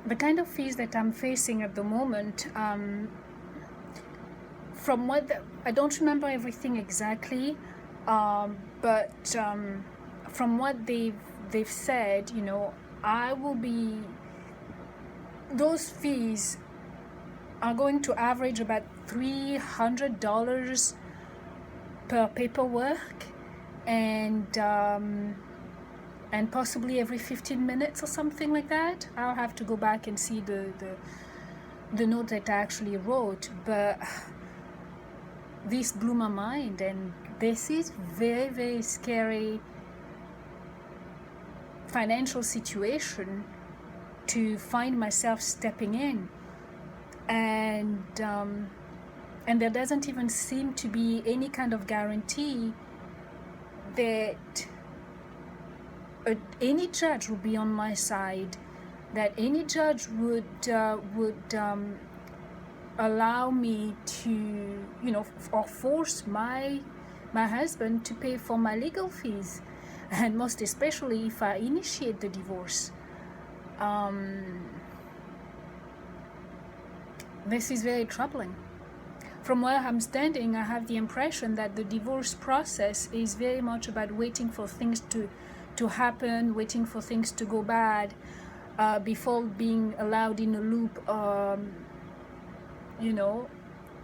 the kind of fees that I'm facing at the moment, from what I don't remember everything exactly, but from what they've said, I will be, those fees are going to average about $300 per paperwork, and possibly every 15 minutes or something like that. I'll have to go back and see the note that I actually wrote, but this blew my mind, and this is very, very scary financial situation to find myself stepping in, and there doesn't even seem to be any kind of guarantee that any judge will be on my side, that any judge would allow me to, or force my husband to pay for my legal fees, and most especially if I initiate the divorce. This is very troubling. From where I'm standing, I have the impression that the divorce process is very much about waiting for things to happen, waiting for things to go bad, before being allowed in a loop,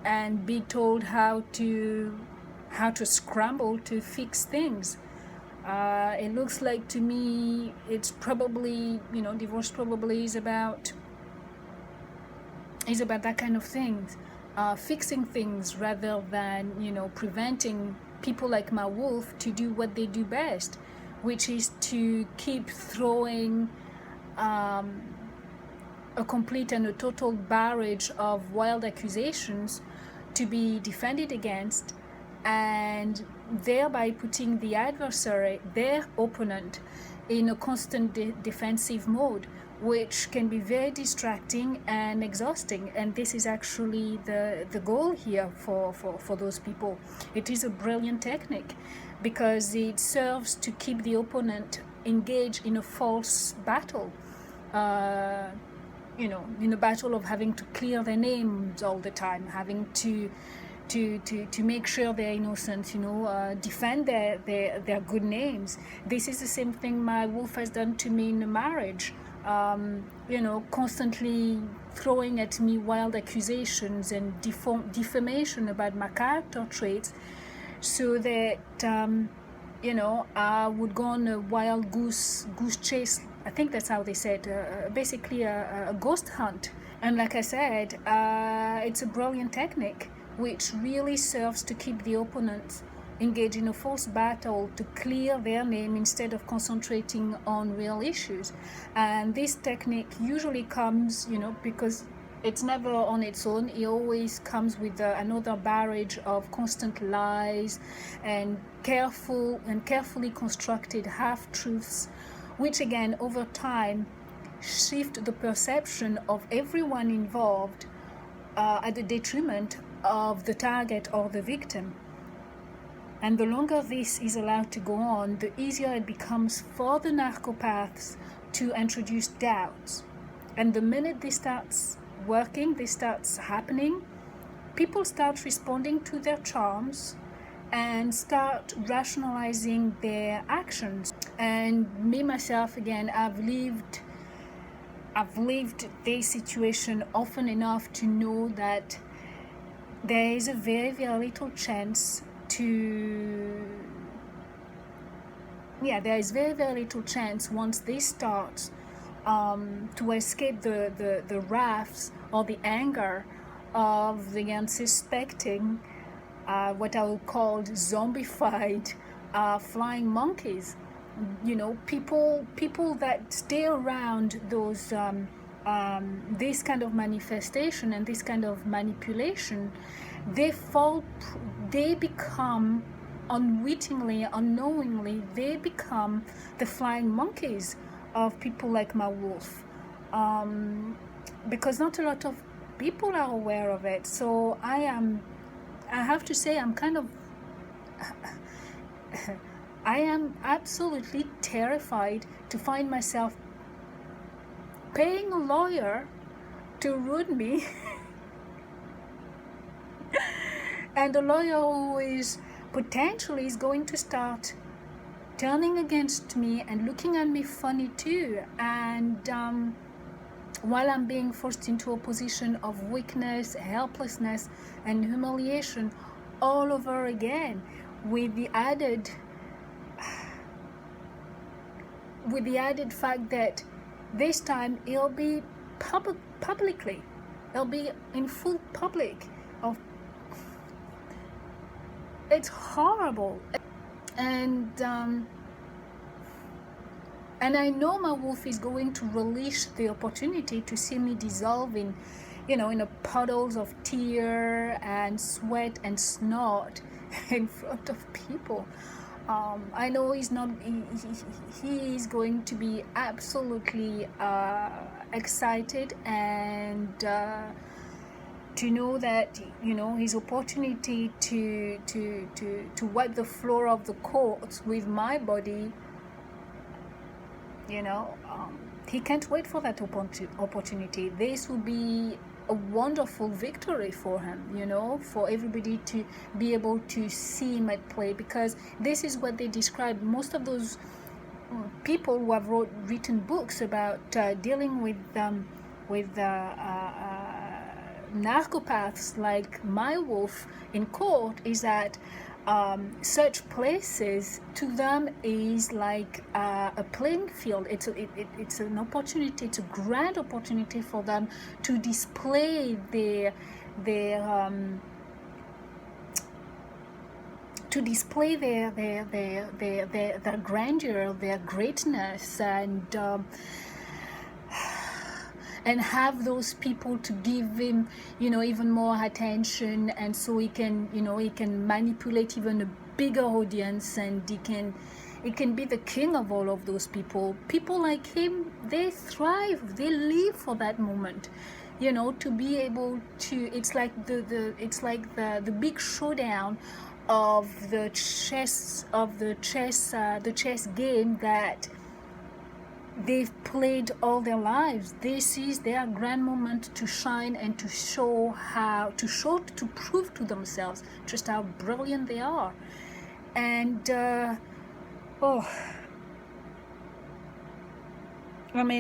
and be told how to scramble to fix things. It looks like to me it's probably, divorce probably is about that kind of things, fixing things rather than, preventing people like my wolf to do what they do best, which is to keep throwing a complete and a total barrage of wild accusations to be defended against, and thereby putting the adversary, their opponent, in a constant defensive mode, which can be very distracting and exhausting. And this is actually the goal here for those people. It is a brilliant technique because it serves to keep the opponent engaged in a false battle, in a battle of having to clear their names all the time, having to make sure they're innocent, defend their good names. This is the same thing my wolf has done to me in a marriage, constantly throwing at me wild accusations and defamation about my character traits, so that I would go on a wild goose chase. I think that's how they said, basically a ghost hunt. And like I said, it's a brilliant technique which really serves to keep the opponent engaged in a false battle to clear their name instead of concentrating on real issues. And this technique usually comes, because it's never on its own. It always comes with another barrage of constant lies and carefully constructed half-truths, which again, over time, shift the perception of everyone involved at the detriment of the target or the victim. And the longer this is allowed to go on, the easier it becomes for the narcopaths to introduce doubts. And the minute this starts working, this starts happening, people start responding to their charms and start rationalizing their actions. And me, myself, again, I've lived this situation often enough to know that there is a very, very little chance there is very, very little chance once this starts to escape the wrath or the anger of the unsuspecting, what I would call zombified flying monkeys. People that stay around those this kind of manifestation and this kind of manipulation, they become unwittingly, unknowingly, they become the flying monkeys of people like my wolf, because not a lot of people are aware of it. So I have to say, I'm kind of I am absolutely terrified to find myself paying a lawyer to ruin me and a lawyer who is potentially is going to start turning against me and looking at me funny too, and while I'm being forced into a position of weakness, helplessness, and humiliation all over again, with the added fact that this time it'll be publicly, it'll be in full public. It's horrible. And I know my wolf is going to relish the opportunity to see me dissolve in, in a puddles of tear and sweat and snot in front of people. I know he's not. He is going to be absolutely excited, and to know that his opportunity to wipe the floor of the courts with my body, he can't wait for that opportunity. This will be a wonderful victory for him, for everybody to be able to see him at play, because this is what they describe. Most of those people who have written books about dealing with narcopaths like my wolf in court is that such places to them is like a playing field. It's an opportunity. It's a grand opportunity for them to display their grandeur, their greatness, and have those people to give him, even more attention, and so he can manipulate even a bigger audience, and he can be the king of all of those people. People like him, they thrive, they live for that moment, to be able to. It's like the big showdown of the chess game that they've played all their lives. This is their grand moment to shine and to prove to themselves just how brilliant they are. And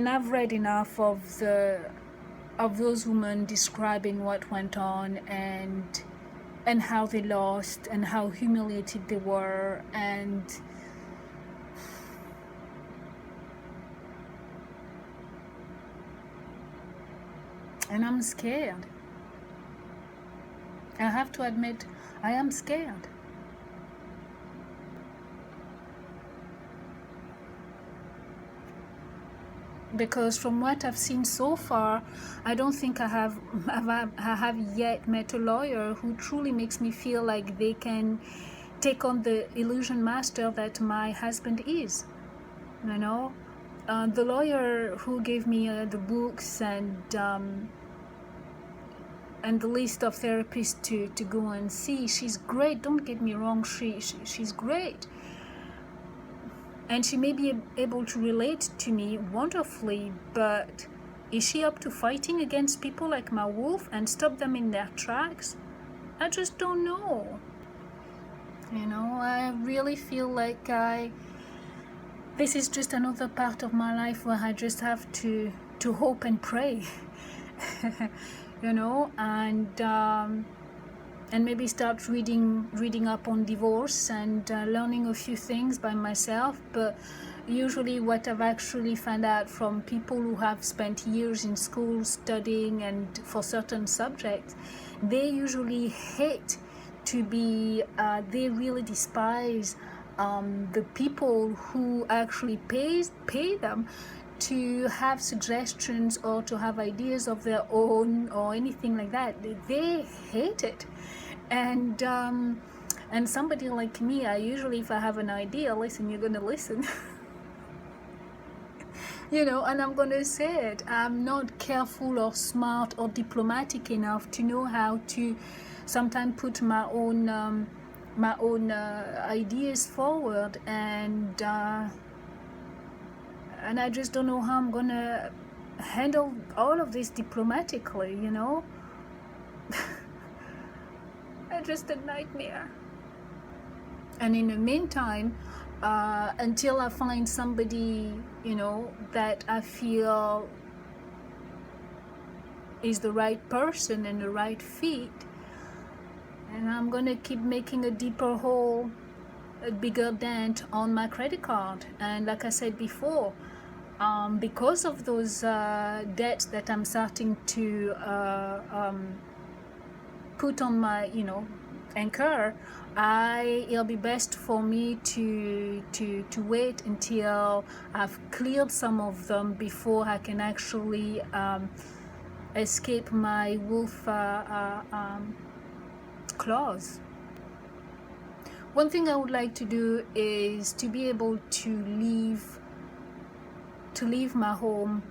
I've read enough of those women describing what went on, and how they lost, and how humiliated they were, and I'm scared. I have to admit, I am scared. Because from what I've seen so far, I don't think I have yet met a lawyer who truly makes me feel like they can take on the illusion master that my husband is. The lawyer who gave me the books and the list of therapists to go and see, she's great. Don't get me wrong, she's great. And she may be able to relate to me wonderfully, but is she up to fighting against people like my wolf and stop them in their tracks? I just don't know. I really feel like this is just another part of my life where I just have to hope and pray. And maybe start reading up on divorce and learning a few things by myself. But usually what I've actually found out from people who have spent years in school studying and for certain subjects, they usually hate to be, they really despise the people who actually pay them to have suggestions or to have ideas of their own or anything like that. They hate it. And somebody like me, I usually, if I have an idea, listen, you're gonna listen. And I'm gonna say it. I'm not careful or smart or diplomatic enough to know how to sometimes put my own ideas forward, and I just don't know how I'm gonna handle all of this diplomatically, you know. It's just a nightmare. And in the meantime, until I find somebody, you know, that I feel is the right person and the right fit, and I'm gonna keep making a deeper hole, a bigger dent on my credit card. And like I said before, because of those debts that I'm starting to put on my, you know, incur, it'll be best for me to wait until I've cleared some of them before I can actually escape my wolf clause. One thing I would like to do is to be able to leave my home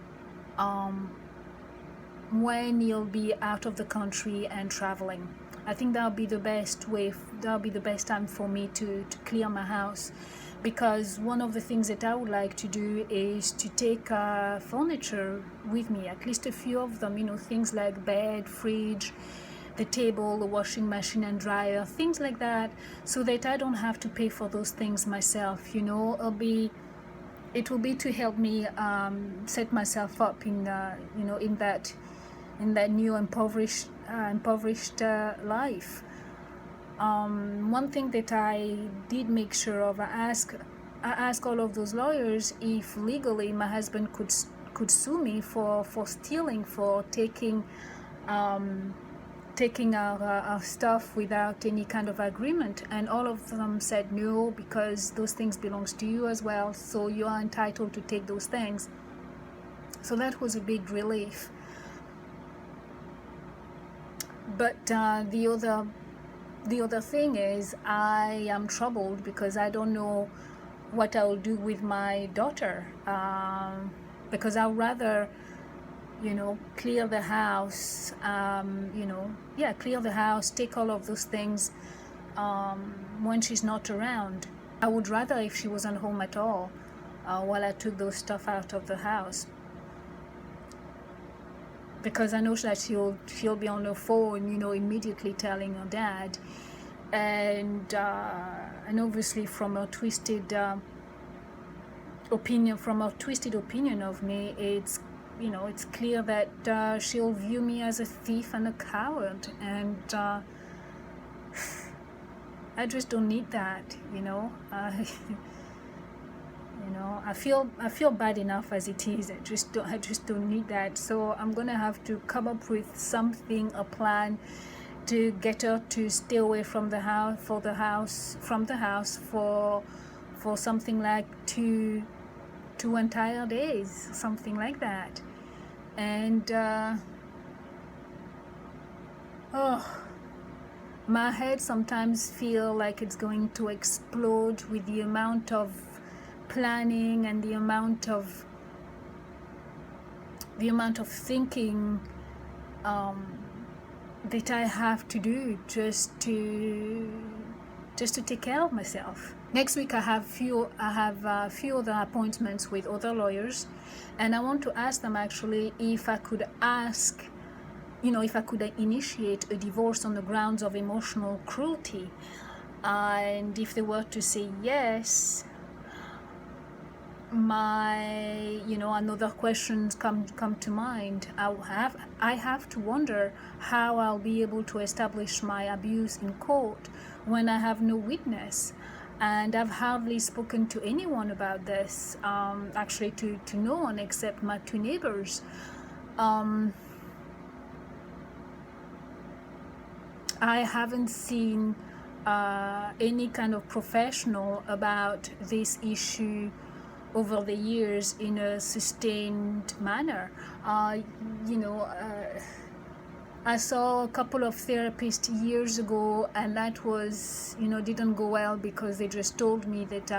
when you'll be out of the country and traveling. I think that'll be the best way, that'll be the best time for me to clear my house, because one of the things that I would like to do is to take furniture with me, at least a few of them, you know, things like bed, fridge, the table, the washing machine and dryer, things like that, so that I don't have to pay for those things myself, you know. It will be to help me set myself up in you know, in that new impoverished life. One thing that I did make sure of, I asked all of those lawyers if legally my husband could sue me for stealing, for taking our stuff without any kind of agreement, and all of them said no, because those things belongs to you as well, so you are entitled to take those things. So that was a big relief. But the other thing is, I am troubled because I don't know what I'll do with my daughter, because I'd rather, you know, clear the house, you know, yeah, clear the house, take all of those things when she's not around. I would rather if she wasn't home at all while I took those stuff out of the house, because I know that she'll be on her phone, you know, immediately telling her dad, and obviously from a twisted opinion of me, it's, you know, it's clear that she'll view me as a thief and a coward, and I just don't need that, you know. You know, I feel bad enough as it is. I just don't need that. So I'm gonna have to come up with something, a plan, to get her to stay away from the house for something like two entire days, something like that. And my head sometimes feel like it's going to explode with the amount of planning and the amount of thinking that I have to do just to take care of myself. Next week I have a few other appointments with other lawyers, and I want to ask them actually if I could initiate a divorce on the grounds of emotional cruelty, and if they were to say yes, another questions come to mind. I have to wonder how I'll be able to establish my abuse in court when I have no witness, and I've hardly spoken to anyone about this, actually to no one except my two neighbors. I haven't seen any kind of professional about this issue over the years in a sustained manner. I saw a couple of therapists years ago, and that was, didn't go well, because they just told me that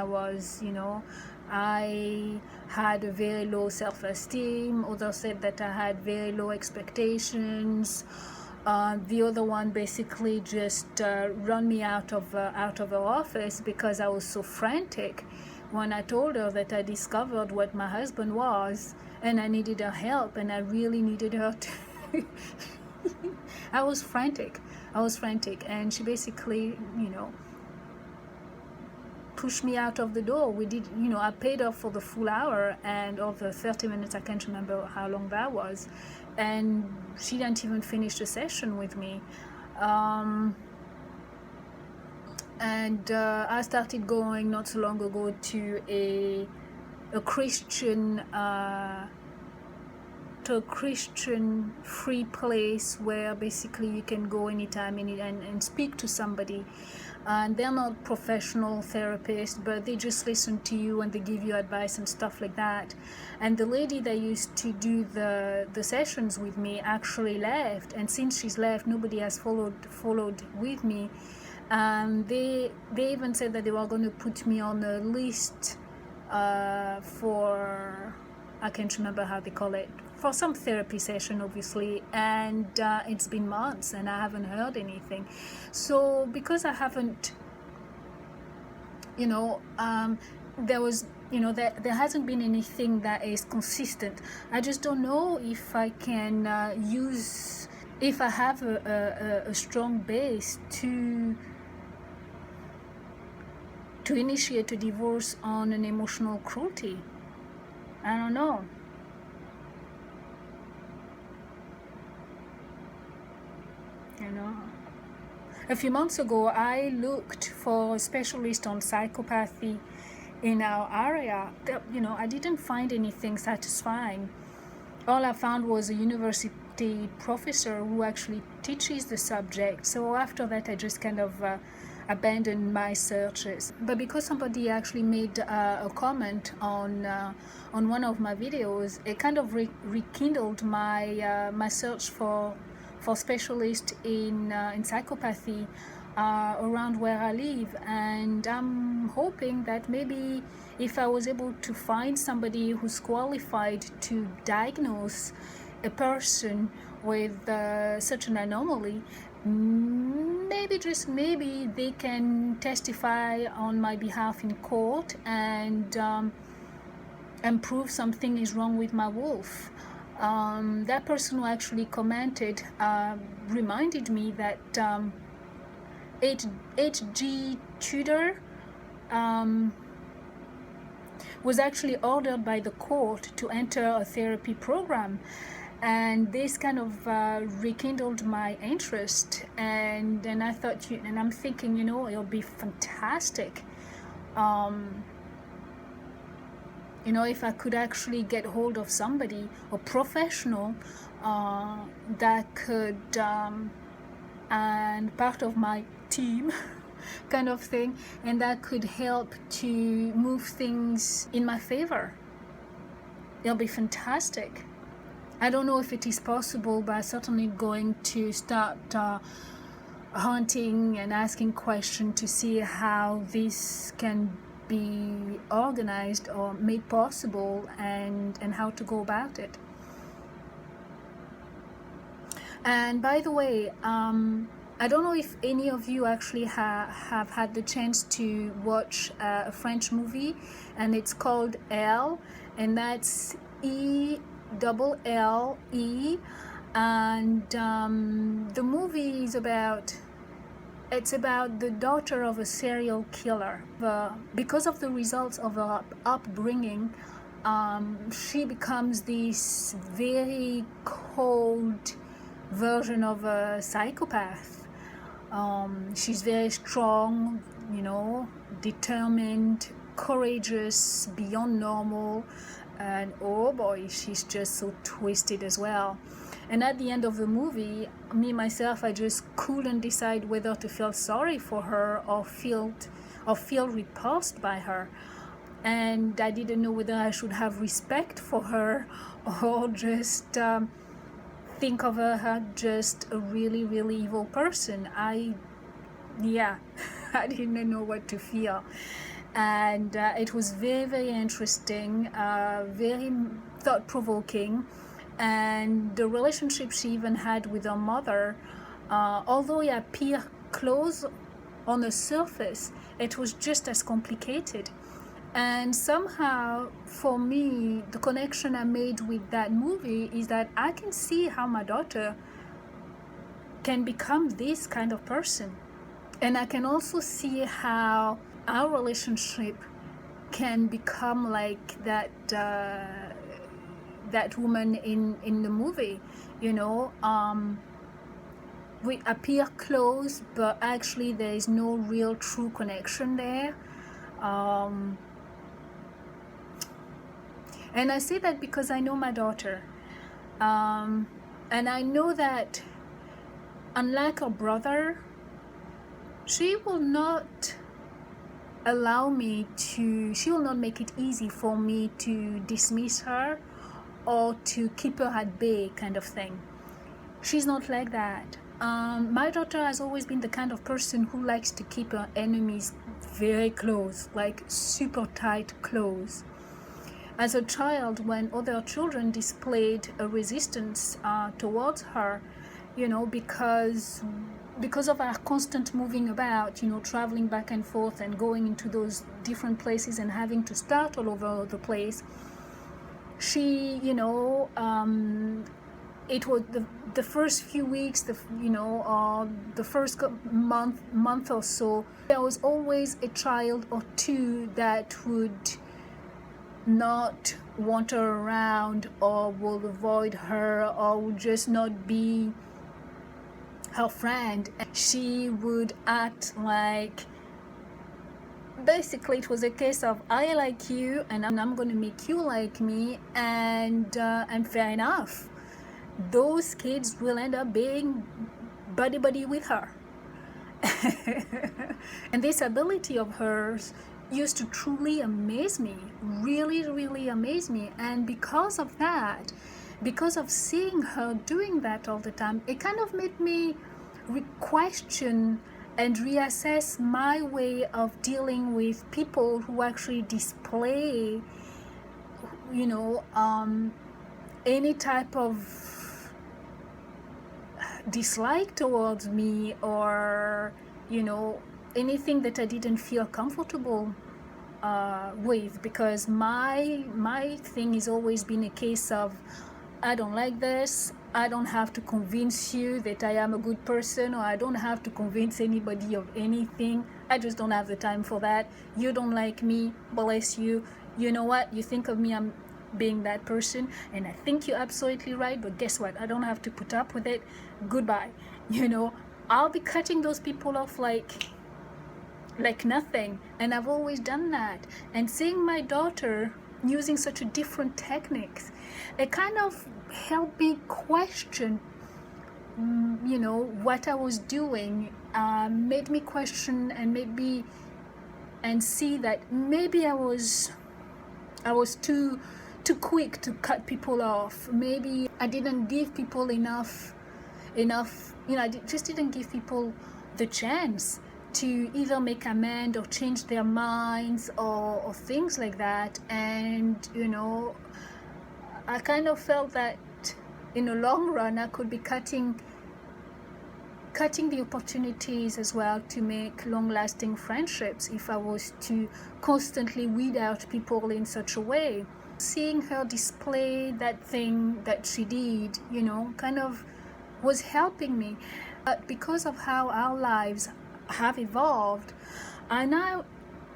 I had a very low self-esteem. Others said that I had very low expectations. The other one basically just run me out of her office because I was so frantic when I told her that I discovered what my husband was and I needed her help and I really needed her to I was frantic, and she basically, pushed me out of the door. We did, I paid her for the full hour, and of the 30 minutes, I can't remember how long that was, and she didn't even finish the session with me. I started going not so long ago to a Christian free place where basically you can go anytime and speak to somebody. And they're not professional therapists, but they just listen to you and they give you advice and stuff like that. And the lady that used to do the sessions with me actually left, and since she's left, nobody has followed with me. And they even said that they were going to put me on a list for, I can't remember how they call it, for some therapy session, obviously, and it's been months and I haven't heard anything. So because I haven't, there hasn't been anything that is consistent. I just don't know if I can if I have a strong base to initiate a divorce on an emotional cruelty. I don't know. A few months ago, I looked for a specialist on psychopathy in our area. I didn't find anything satisfying. All I found was a university professor who actually teaches the subject. So after that, I just kind of abandoned my searches. But because somebody actually made a comment on one of my videos, it kind of rekindled my search for specialists in psychopathy around where I live, and I'm hoping that maybe if I was able to find somebody who's qualified to diagnose a person with such an anomaly, maybe, just maybe, they can testify on my behalf in court and prove something is wrong with my wolf. That person who actually commented reminded me that H.G. Tudor was actually ordered by the court to enter a therapy program, and this kind of rekindled my interest, and I thought, and I'm thinking, it'll be fantastic if I could actually get hold of somebody, a professional, that could, and part of my team kind of thing, and that could help to move things in my favor. It'll be fantastic. I don't know if it is possible, but I'm certainly going to start hunting and asking questions to see how this can be organized or made possible, and how to go about it. And by the way, I don't know if any of you actually have had the chance to watch a French movie, and it's called Elle, and that's ELLE, and the movie is about the daughter of a serial killer. Because of the results of her upbringing, she becomes this very cold version of a psychopath. She's very strong, determined, courageous, beyond normal, and oh boy, she's just so twisted as well. And at the end of the movie, myself, I just couldn't decide whether to feel sorry for her or feel repulsed by her. And I didn't know whether I should have respect for her or just think of her as just a really, really evil person. I didn't know what to feel. And it was very, very interesting, very thought-provoking. And the relationship she even had with her mother, although it appeared close on the surface, it was just as complicated. And somehow, for me, the connection I made with that movie is that I can see how my daughter can become this kind of person. And I can also see how our relationship can become like that woman in the movie, you know. We appear close, but actually there is no real true connection there. And I say that because I know my daughter. And I know that unlike her brother, she will not she will not make it easy for me to dismiss her or to keep her at bay kind of thing. She's not like that. My daughter has always been the kind of person who likes to keep her enemies very close, like super tight close. As a child, when other children displayed a resistance towards her, you know, because of our constant moving about, you know, traveling back and forth and going into those different places and having to start all over the place, she, you know, it was the first few weeks, the first month or so, there was always a child or two that would not want her around or will avoid her or would just not be her friend. She would act like, basically it was a case of, I like you and I'm going to make you like me, and fair enough, those kids will end up being buddy with her. And this ability of hers used to truly amaze me, really amaze me. And because of that, because of seeing her doing that all the time, it kind of made me question and reassess my way of dealing with people who actually display, you know, any type of dislike towards me, or, you know, anything that I didn't feel comfortable with, because my thing has always been a case of, I don't like this, I don't have to convince you that I am a good person, or I don't have to convince anybody of anything. I just don't have the time for that. You don't like me, bless you. You know what? You think of me, I'm being that person, and I think you're absolutely right, but guess what? I don't have to put up with it. Goodbye. You know, I'll be cutting those people off like nothing. And I've always done that. And seeing my daughter using such a different techniques, it kind of helped me question, you know, what I was doing, made me question and see that maybe I was too quick to cut people off. Maybe I didn't give people enough, you know, I just didn't give people the chance to either make amends or change their minds or things like that. And, you know, I kind of felt that in the long run I could be cutting the opportunities as well to make long-lasting friendships if I was to constantly weed out people in such a way. Seeing her display that thing that she did, you know, kind of was helping me. But because of how our lives have evolved, I now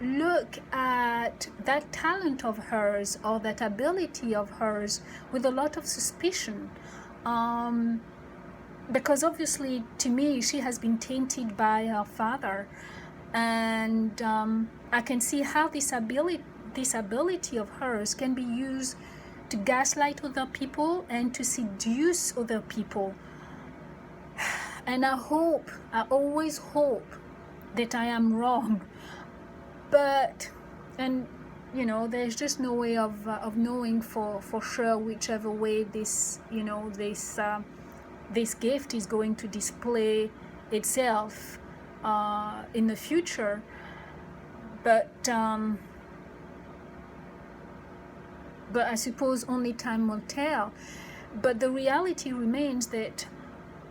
look at that talent of hers or that ability of hers with a lot of suspicion, because obviously to me she has been tainted by her father, and I can see how this ability of hers can be used to gaslight other people and to seduce other people. And I always hope that I am wrong, but, and you know, there's just no way of knowing for sure whichever way this, you know, this gift is going to display itself in the future. But I suppose only time will tell. But the reality remains that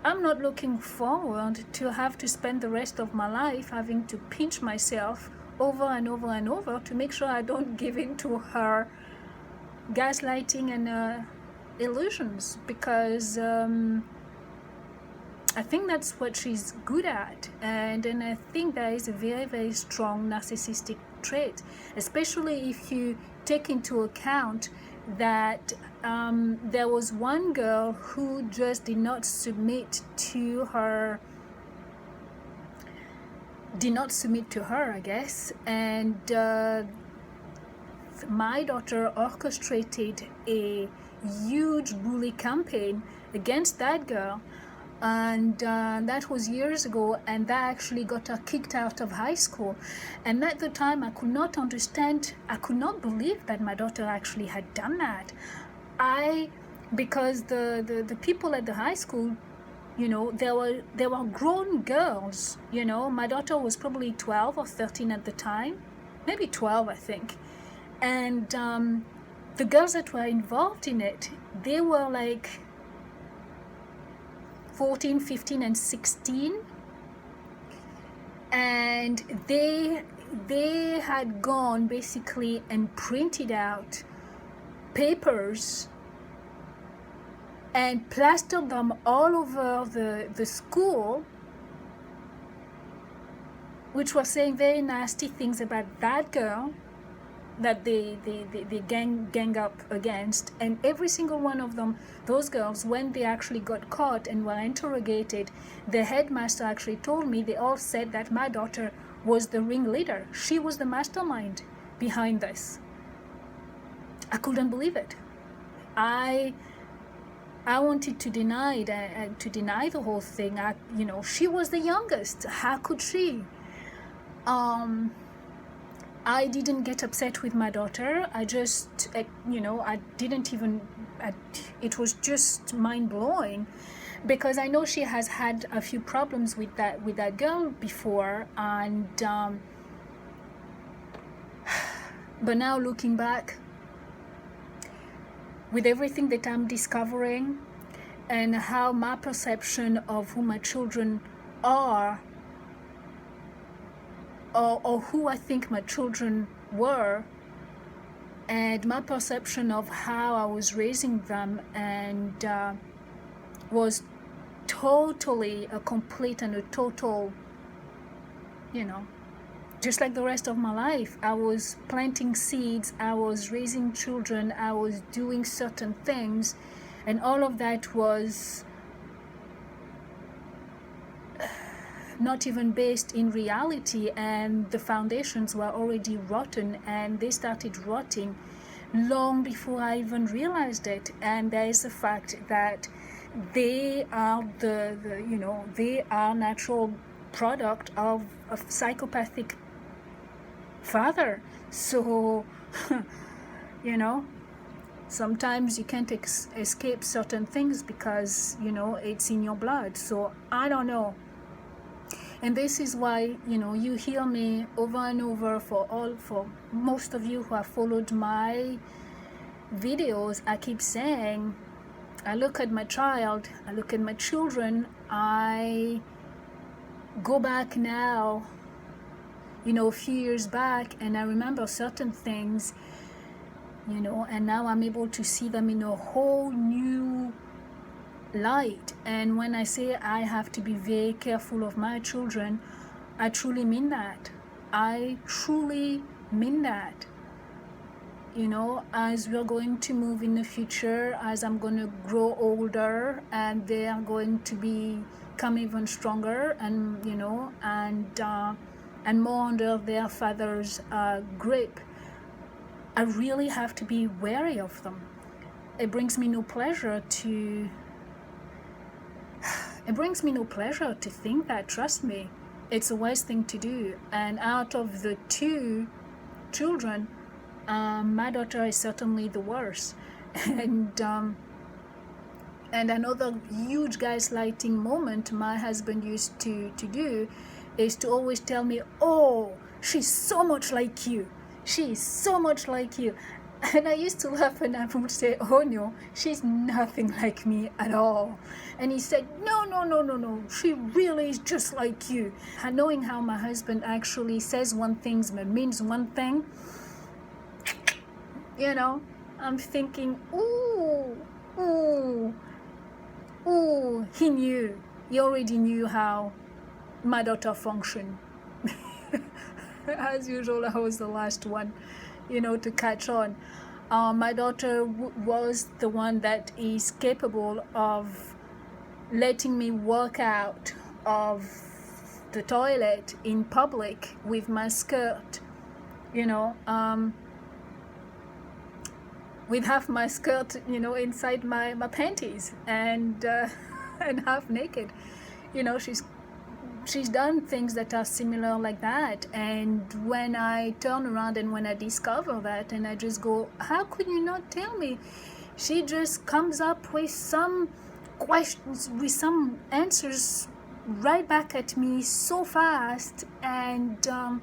I'm not looking forward to have to spend the rest of my life having to pinch myself over and over and over to make sure I don't give in to her gaslighting and illusions, because I think that's what she's good at, and I think that is a very, very strong narcissistic trait, especially if you take into account that there was one girl who just did not submit to her, I guess, and my daughter orchestrated a huge bully campaign against that girl, and that was years ago, and that actually got her kicked out of high school. And at the time I could not believe that my daughter actually had done that. Because the people at the high school, you know, there were grown girls, you know. My daughter was probably 12 or 13 at the time, maybe 12, I think. And the girls that were involved in it, they were like 14, 15, and 16. And they had gone basically and printed out papers and plastered them all over the school, which were saying very nasty things about that girl that they gang up against. And every single one of them, those girls, when they actually got caught and were interrogated, the headmaster actually told me, they all said that my daughter was the ringleader. She was the mastermind behind this. I couldn't believe it. I wanted to deny the whole thing. You know, she was the youngest. How could she? I didn't get upset with my daughter. I just, you know, I didn't even, it was just mind-blowing, because I know she has had a few problems with that girl before, and but now looking back, with everything that I'm discovering and how my perception of who my children are, or who I think my children were, and my perception of how I was raising them, and was totally a complete and a total, you know, just like the rest of my life. I was planting seeds, I was raising children, I was doing certain things, and all of that was not even based in reality, and the foundations were already rotten, and they started rotting long before I even realized it. And there is the fact that they are you know, they are natural product of a psychopathic father. So you know, sometimes you can't escape certain things because, you know, it's in your blood. So I don't know. And this is why, you know, you hear me over and over, for most of you who have followed my videos, I keep saying, I look at my child, I look at my children, I go back now, you know, a few years back, and I remember certain things, you know, and now I'm able to see them in a whole new light. And when I say I have to be very careful of my children, I truly mean that. I truly mean that. You know, as we're going to move in the future, as I'm going to grow older, and they are going to become even stronger, and, you know, and more under their father's grip, I really have to be wary of them. It brings me no pleasure to think that, trust me, it's a wise thing to do. And out of the two children, my daughter is certainly the worst. And another huge gaslighting moment my husband used to do is to always tell me, oh, she's so much like you. She's so much like you. And I used to laugh and I would say, oh no, she's nothing like me at all. And he said, no, no, no, no, no, she really is just like you. And knowing how my husband actually says one thing but means one thing, you know, I'm thinking, ooh, ooh, ooh, he knew. He already knew how my daughter functioned. As usual, I was the last one, to catch on. My daughter was the one that is capable of letting me walk out of the toilet in public with my skirt, with half my skirt, inside my panties, and and half naked. She's done things that are similar like that. And when I turn around and when I discover that, and I just go, how could you not tell me? She just comes up with some questions, with some answers right back at me so fast, and I'm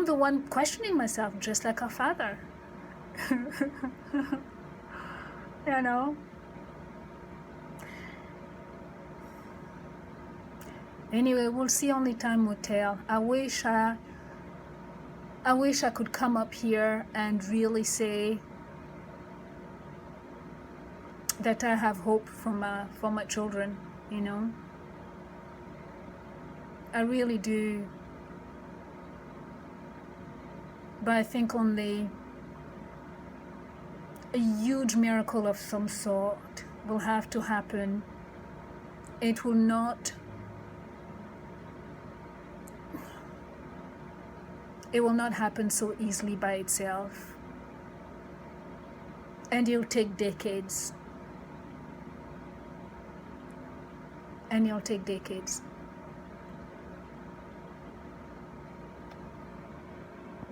the one questioning myself, just like her father. Anyway, we'll see. Only time will tell. I wish I could come up here and really say that I have hope for my children. I really do. But I think only a huge miracle of some sort will have to happen. It will not happen so easily by itself. And it'll take decades.